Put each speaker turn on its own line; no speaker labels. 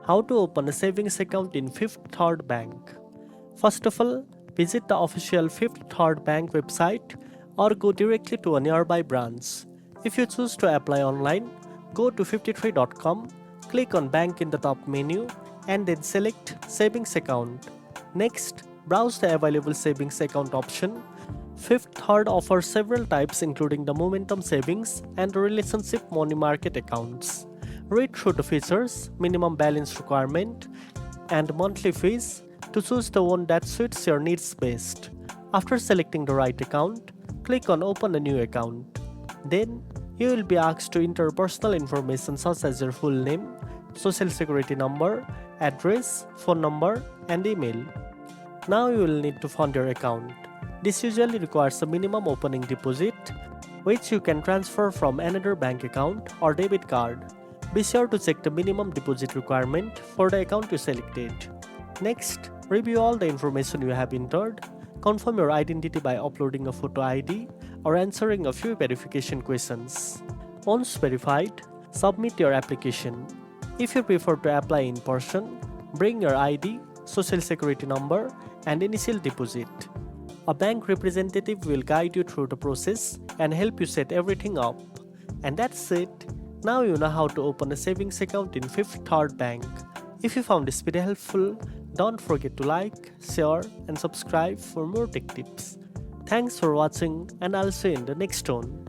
How to open a savings account in Fifth Third Bank. First of all, visit the official Fifth Third Bank website or go directly to a nearby branch. If you choose to apply online, go to 53.com, click on Bank in the top menu and then select Savings Account. Next, browse the available savings account option. Fifth Third offers several types including the momentum savings and relationship money market accounts. Read through the features, minimum balance requirement, and monthly fees to choose the one that suits your needs best. After selecting the right account, click on Open a new account. Then, you will be asked to enter personal information such as your full name, social security number, address, phone number, and email. Now you will need to fund your account. This usually requires a minimum opening deposit, which you can transfer from another bank account or debit card. Be sure to check the minimum deposit requirement for the account you selected. Next, review all the information you have entered. Confirm your identity by uploading a photo ID or answering a few verification questions. Once verified, submit your application. If you prefer to apply in person, bring your ID, social security number, and initial deposit. A bank representative will guide you through the process and help you set everything up. And that's it. Now you know how to open a savings account in Fifth Third Bank. If you found this video helpful, don't forget to like, share, and subscribe for more tech tips. Thanks for watching, and I'll see you in the next one.